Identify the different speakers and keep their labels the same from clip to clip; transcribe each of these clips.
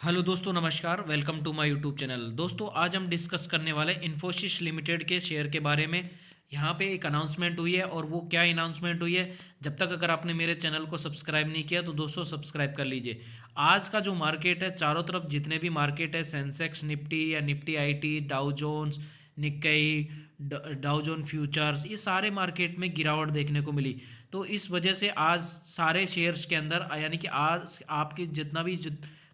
Speaker 1: Hello दोस्तों, नमस्कार। Welcome to my YouTube channel. दोस्तों, आज हम डिस्कस करने वाले इन्फोसिस लिमिटेड के शेयर के बारे में। यहाँ पे एक अनाउंसमेंट हुई है और वो क्या अनाउंसमेंट हुई है, जब तक अगर आपने मेरे चैनल को सब्सक्राइब नहीं किया तो दोस्तों सब्सक्राइब कर लीजिए। आज का जो मार्केट है, चारों तरफ जितने भी मार्केट है, सेंसेक्स निफ्टी या Nifty IT, Dow Jones, Nikkei, Dow Jones futures, ये सारे मार्केट में गिरावट देखने को मिली। तो इस वजह से आज सारे शेयर्स के अंदर यानी कि आज आपके जितना भी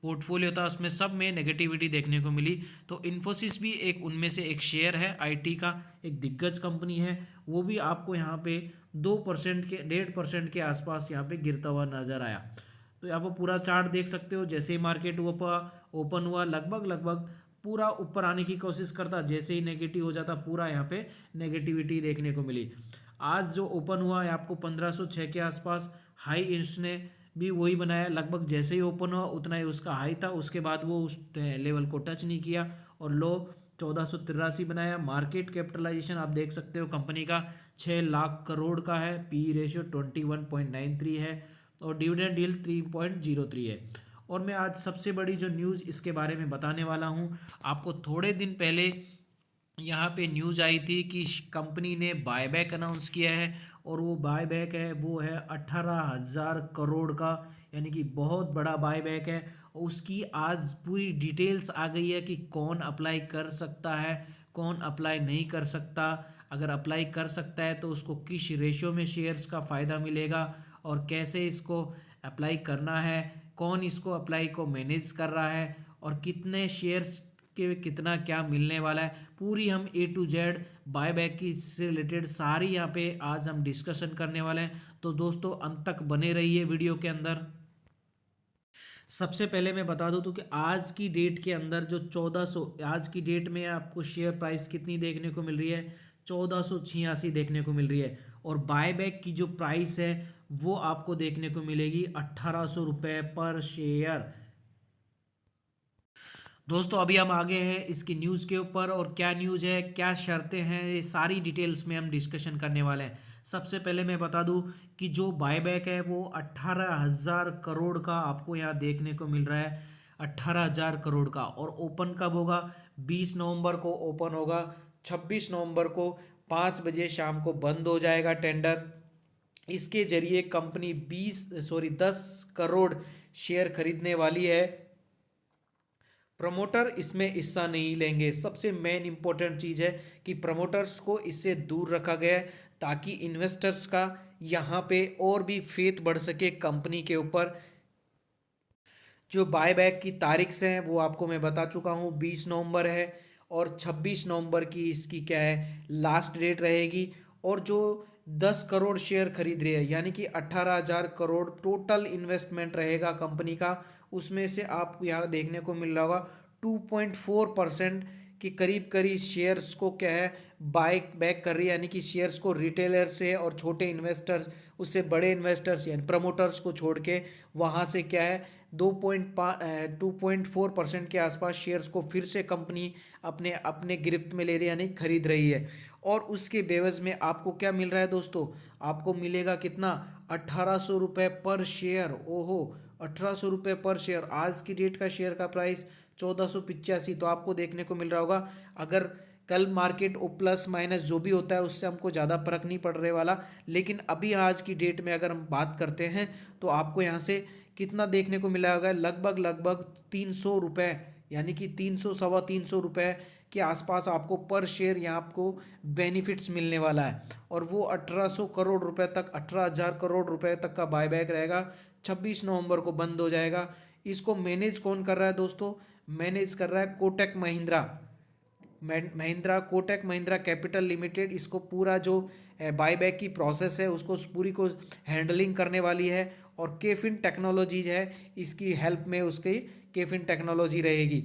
Speaker 1: पोर्टफोलियो था उसमें सब में नेगेटिविटी देखने को मिली। तो इन्फोसिस भी एक उनमें से एक शेयर है, आईटी का एक दिग्गज कंपनी है। वो भी आपको यहाँ पे 2% के 1.5% के आसपास यहाँ पे गिरता हुआ नजर आया। तो यहाँ पर पूरा चार्ट देख सकते हो। जैसे ही मार्केट ओपन हुआ लगभग लगभग पूरा ऊपर आने की कोशिश करता, जैसे ही नेगेटिव हो जाता पूरा यहाँ पे नेगेटिविटी देखने को मिली। आज जो ओपन हुआ है आपको 1506 के आसपास, हाई इसने भी वही बनाया। लगभग जैसे ही ओपन हुआ उतना ही उसका हाई था, उसके बाद वो उस लेवल को टच नहीं किया और लो 1483 बनाया। मार्केट कैपिटलाइजेशन आप देख सकते हो कंपनी का 6 लाख करोड़ का है। पी रेशियो 21.93 है और डिविडेंड यील्ड 3.03 है। और मैं आज सबसे बड़ी जो न्यूज़ इसके बारे में बताने वाला हूँ आपको। थोड़े दिन पहले यहाँ पे न्यूज़ आई थी कि कंपनी ने बायबैक अनाउंस किया है और वो बायबैक है वो है 18,000 करोड़ का, यानी कि बहुत बड़ा बायबैक है। उसकी आज पूरी डिटेल्स आ गई है कि कौन अप्लाई कर सकता है, कौन अप्लाई नहीं कर सकता। अगर अप्लाई कर सकता है तो उसको किस रेशियो में शेयर्स का फ़ायदा मिलेगा और कैसे इसको अप्लाई करना है, कौन इसको अप्लाई को मैनेज कर रहा है और कितने शेयर्स के कितना क्या मिलने वाला है, पूरी हम A to Z बायबैक की से रिलेटेड सारी यहाँ पे आज हम डिस्कशन करने वाले हैं। तो दोस्तों अंत तक बने रहिए वीडियो के अंदर। सबसे पहले मैं बता दूं तो कि आज की डेट के अंदर जो 1400, आज की डेट में आपको शेयर प्राइस कितनी देखने को मिल रही है, 1486 देखने को मिल रही है। और बायबैक की जो प्राइस है वो आपको देखने को मिलेगी 1800 रुपये पर शेयर। दोस्तों अभी हम आगे हैं इसकी न्यूज़ के ऊपर, और क्या न्यूज़ है, क्या शर्तें हैं, ये सारी डिटेल्स में हम डिस्कशन करने वाले हैं। सबसे पहले मैं बता दूं कि जो बायबैक है वो 18,000 करोड़ का आपको यहाँ देखने को मिल रहा है। 18,000 करोड़ का। और ओपन कब होगा, 20 नवंबर को ओपन होगा। 26 नवंबर को 5 बजे शाम को बंद हो जाएगा टेंडर। इसके जरिए कंपनी 10 करोड़ शेयर खरीदने वाली है। प्रमोटर इसमें हिस्सा नहीं लेंगे। सबसे मेन इंपॉर्टेंट चीज़ है कि प्रमोटर्स को इससे दूर रखा गया है ताकि इन्वेस्टर्स का यहाँ पे और भी फेथ बढ़ सके कंपनी के ऊपर। जो बायबैक की तारीख से हैं वो आपको मैं बता चुका हूँ, 20 नवंबर है और 26 नवंबर की इसकी क्या है लास्ट डेट रहेगी। और जो 10 करोड़ शेयर खरीद रही है यानी कि 18,000 करोड़ टोटल इन्वेस्टमेंट रहेगा कंपनी का, उसमें से आपको यहाँ देखने को मिल रहा होगा 2.4% के करीब करीब शेयर्स को क्या है बाय बैक कर रही है, यानी कि शेयर्स को रिटेलर से और छोटे इन्वेस्टर्स, उससे बड़े इन्वेस्टर्स यानी प्रमोटर्स को छोड़ के वहाँ से क्या है 2.4% के आसपास शेयर्स को फिर से कंपनी अपने अपने गिरफ्त में ले रही है यानी खरीद रही है। और उसके बेवज में आपको क्या मिल रहा है दोस्तों, आपको मिलेगा कितना, 1800 रुपये पर शेयर। ओहो, 1800 रुपये पर शेयर। आज की डेट का शेयर का प्राइस 1485। तो आपको देखने को मिल रहा होगा अगर कल मार्केट ओ प्लस माइनस जो भी होता है उससे हमको ज़्यादा फर्क नहीं पड़ रहे वाला, लेकिन अभी आज की डेट में अगर हम बात करते हैं तो आपको यहाँ से कितना देखने को मिला होगा, लगभग लगभग 300 रुपये, यानी कि 300 सवा 300 रुपये के आसपास आपको पर शेयर यहाँ आपको बेनिफिट्स मिलने वाला है। और वो 1800 करोड़ रुपए तक, 18,000 करोड़ रुपए तक का बायबैक रहेगा। 26 नवंबर को बंद हो जाएगा। इसको मैनेज कौन कर रहा है दोस्तों, मैनेज कर रहा है कोटक महिंद्रा। महिंद्रा कोटक महिंद्रा कैपिटल लिमिटेड इसको पूरा जो बायबैक की प्रोसेस है उसको पूरी को हैंडलिंग करने वाली है। और केफिन टेक्नोलॉजीज है इसकी हेल्प में, उसकी केफिन टेक्नोलॉजी रहेगी।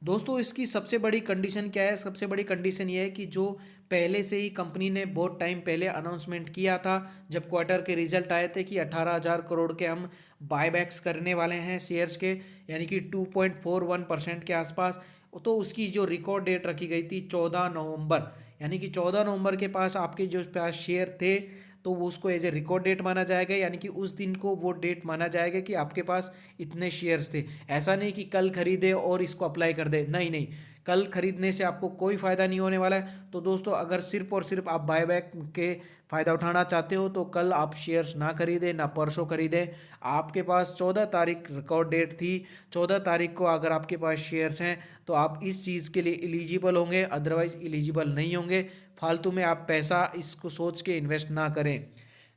Speaker 1: दोस्तों इसकी सबसे बड़ी कंडीशन क्या है, सबसे बड़ी कंडीशन ये है कि जो पहले से ही कंपनी ने बहुत टाइम पहले अनाउंसमेंट किया था जब क्वार्टर के रिजल्ट आए थे कि 18,000 करोड़ के हम बायबैक्स करने वाले हैं शेयर्स के, यानी कि 2.41% के आसपास। तो उसकी जो रिकॉर्ड डेट रखी गई थी 14 नवंबर, यानी कि 14 नवंबर के पास आपके जो पास शेयर थे तो वो उसको एज ए रिकॉर्ड डेट माना जाएगा, यानी कि उस दिन को वो डेट माना जाएगा कि आपके पास इतने शेयर्स थे। ऐसा नहीं कि कल खरीदे और इसको अप्लाई कर दे, नहीं नहीं, कल खरीदने से आपको कोई फ़ायदा नहीं होने वाला है। तो दोस्तों अगर सिर्फ और सिर्फ आप बायबैक के फ़ायदा उठाना चाहते हो तो कल आप शेयर्स ना खरीदें, ना परसों खरीदें। आपके पास 14 तारीख रिकॉर्ड डेट थी, 14 तारीख को अगर आपके पास शेयर्स हैं तो आप इस चीज़ के लिए एलिजिबल होंगे, अदरवाइज एलिजिबल नहीं होंगे। फालतू में आप पैसा इसको सोच के इन्वेस्ट ना करें।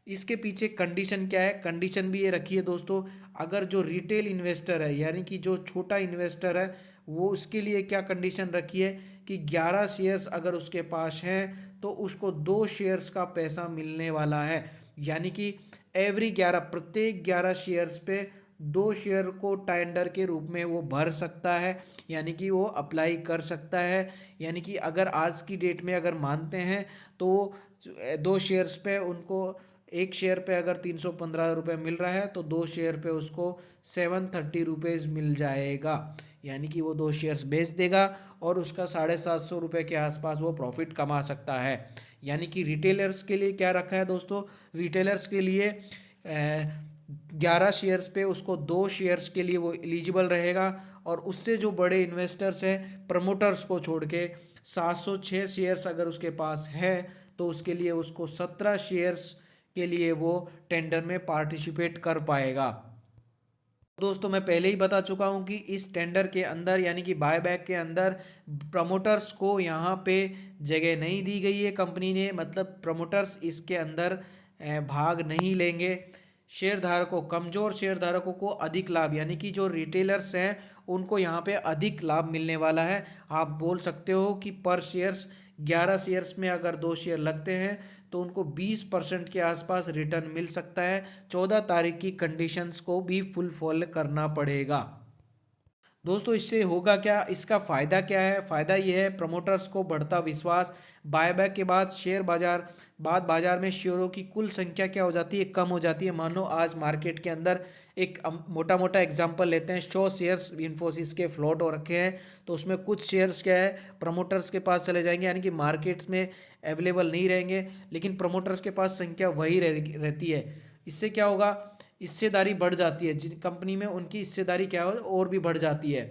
Speaker 1: इसके पीछे कंडीशन क्या है, कंडीशन भी ये रखिए दोस्तों, अगर जो रिटेल इन्वेस्टर है यानी कि जो छोटा इन्वेस्टर है वो उसके लिए क्या कंडीशन रखी है कि 11 शेयर्स अगर उसके पास हैं तो उसको 2 शेयर्स का पैसा मिलने वाला है। यानी कि एवरी 11, प्रत्येक 11 शेयर्स पे 2 शेयर को टेंडर के रूप में वो भर सकता है, यानी कि वो अप्लाई कर सकता है। यानी कि अगर आज की डेट में अगर मानते हैं तो 2 शेयर्स पे उनको, एक शेयर पे अगर 315 रुपये मिल रहा है तो 2 शेयर पे उसको 730 रुपीज़ मिल जाएगा। यानी कि वो 2 शेयर्स बेच देगा और उसका 750 रुपये के आसपास वो प्रॉफिट कमा सकता है। यानी कि रिटेलर्स के लिए क्या रखा है दोस्तों, रिटेलर्स के लिए 11 शेयर्स पे उसको 2 शेयर्स के लिए वो एलिजिबल रहेगा। और उससे जो बड़े इन्वेस्टर्स हैं प्रमोटर्स को छोड़ के 706 शेयर्स अगर उसके पास है तो उसके लिए उसको 17 शेयर्स के लिए वो टेंडर में पार्टिसिपेट कर पाएगा। दोस्तों मैं पहले ही बता चुका हूं कि इस टेंडर के अंदर यानी कि बायबैक के अंदर प्रमोटर्स को यहाँ पे जगह नहीं दी गई है कंपनी ने, मतलब प्रमोटर्स इसके अंदर भाग नहीं लेंगे। शेयरधारकों, कमज़ोर शेयरधारकों को अधिक लाभ, यानी कि जो रिटेलर्स हैं उनको यहाँ पे अधिक लाभ मिलने वाला है। आप बोल सकते हो कि पर शेयर्स 11 शेयर्स में अगर 2 शेयर लगते हैं तो उनको 20% के आसपास रिटर्न मिल सकता है। 14 तारीख की कंडीशंस को भी फुलफिल करना पड़ेगा। दोस्तों इससे होगा क्या, इसका फ़ायदा क्या है, फ़ायदा ये है प्रमोटर्स को बढ़ता विश्वास। बायबैक के बाद बाजार में शेयरों की कुल संख्या क्या हो जाती है, कम हो जाती है। मान लो आज मार्केट के अंदर एक मोटा मोटा एग्जांपल लेते हैं, 100 शेयर्स इन्फोसिस के फ्लोट हो रखे हैं तो उसमें कुछ शेयर्स क्या है प्रमोटर्स के पास चले जाएंगे, यानी कि मार्केट्स में अवेलेबल नहीं रहेंगे, लेकिन प्रमोटर्स के पास संख्या वही रहती है। इससे क्या होगा, हिस्सेदारी बढ़ जाती है, जिन कंपनी में उनकी हिस्सेदारी क्या हो और भी बढ़ जाती है।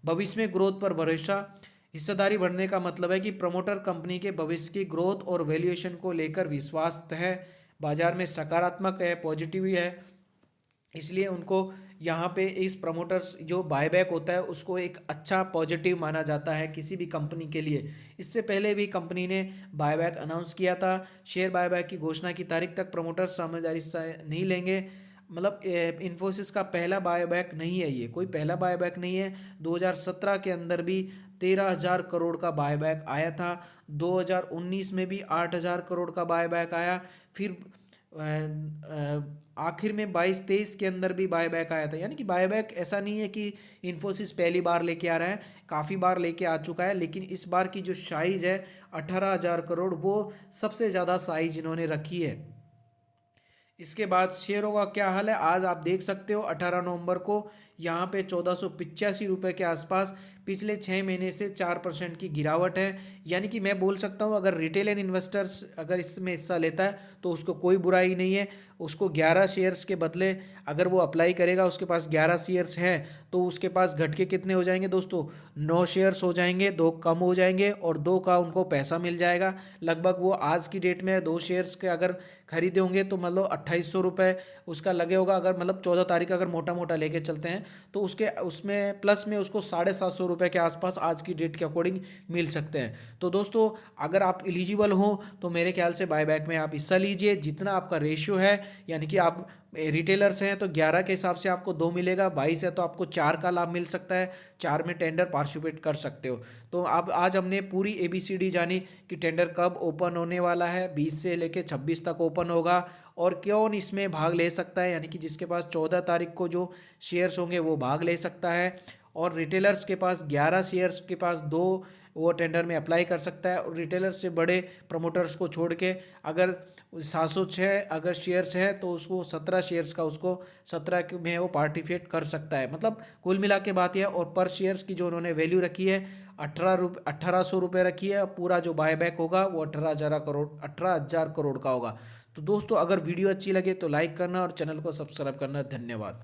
Speaker 1: भविष्य में ग्रोथ पर भरोसा, हिस्सेदारी बढ़ने का मतलब है कि प्रमोटर कंपनी के भविष्य की ग्रोथ और वैल्यूएशन को लेकर विश्वास है, बाजार में सकारात्मक है, पॉजिटिव है, इसलिए उनको यहाँ पे इस प्रमोटर्स जो बायबैक होता है उसको एक अच्छा पॉजिटिव माना जाता है किसी भी कंपनी के लिए। इससे पहले भी कंपनी ने बायबैक अनाउंस किया था। शेयर बायबैक की घोषणा की तारीख तक प्रमोटर्स साझेदारी नहीं लेंगे, मतलब इन्फोसिस का पहला बायबैक नहीं है, ये कोई पहला बायबैक नहीं है। 2017 के अंदर भी 13,000 करोड़ का बायबैक आया था, 2019 में भी 8,000 करोड़ का बायबैक आया, फिर आखिर में 22-23 के अंदर भी बायबैक आया था। यानी कि बायबैक ऐसा नहीं है कि इन्फोसिस पहली बार लेके आ रहा है, काफ़ी बार लेके आ चुका है, लेकिन इस बार की जो साइज़ है 18,000 करोड़, वो सबसे ज़्यादा साइज इन्होंने रखी है। इसके बाद शेयरों का क्या हाल है, आज आप देख सकते हो 18 नवंबर को यहाँ पे 1485 रुपये के आसपास पिछले 6 महीने से 4% की गिरावट है। यानी कि मैं बोल सकता हूँ अगर रिटेल एंड इन्वेस्टर्स अगर इसमें हिस्सा लेता है तो उसको कोई बुराई नहीं है। उसको 11 शेयर्स के बदले अगर वो अप्लाई करेगा, उसके पास 11 शेयर्स हैं तो उसके पास घट के कितने हो जाएंगे दोस्तों, 9 शेयर्स हो जाएंगे, 2 कम हो जाएंगे और 2 का उनको पैसा मिल जाएगा। लगभग वो आज की डेट में 2 शेयर्स के अगर खरीदे होंगे तो मतलब 2800 रुपये उसका लगे होगा। अगर मतलब 14 तारीख अगर मोटा मोटा लेके चलते हैं तो उसमें प्लस में उसको 750 रुपये के आसपास आज की डेट के अकॉर्डिंग मिल सकते हैं। तो दोस्तों अगर आप एलिजिबल हो तो मेरे ख्याल से बायबैक में आप हिस्सा लीजिए। जितना आपका रेशियो है, यानी कि आप रिटेलर्स हैं तो 11 के हिसाब से आपको 2 मिलेगा, 22 है तो आपको 4 का लाभ मिल सकता है, 4 में टेंडर पार्टिसिपेट कर सकते हो। तो अब आज हमने पूरी ABCD जानी कि टेंडर कब ओपन होने वाला है, 20 से लेके 26 तक ओपन होगा और कौन इसमें भाग ले सकता है, यानी कि जिसके पास 14 तारीख को जो शेयर्स होंगे वो भाग ले सकता है और रिटेलर्स के पास 11 शेयर्स के पास 2 वो टेंडर में अप्लाई कर सकता है। और रिटेलर्स से बड़े प्रमोटर्स को छोड़ के अगर 706 अगर शेयर्स हैं तो उसको 17 शेयर्स का उसको 17 में वो पार्टिसिपेट कर सकता है। मतलब कुल मिला के बात यह, और पर शेयर्स की जो उन्होंने वैल्यू रखी है 1800 रुपये रखी है। पूरा जो बायबैक होगा वो 18,000 करोड़ का होगा। तो दोस्तों अगर वीडियो अच्छी लगे तो लाइक करना और चैनल को सब्सक्राइब करना। धन्यवाद।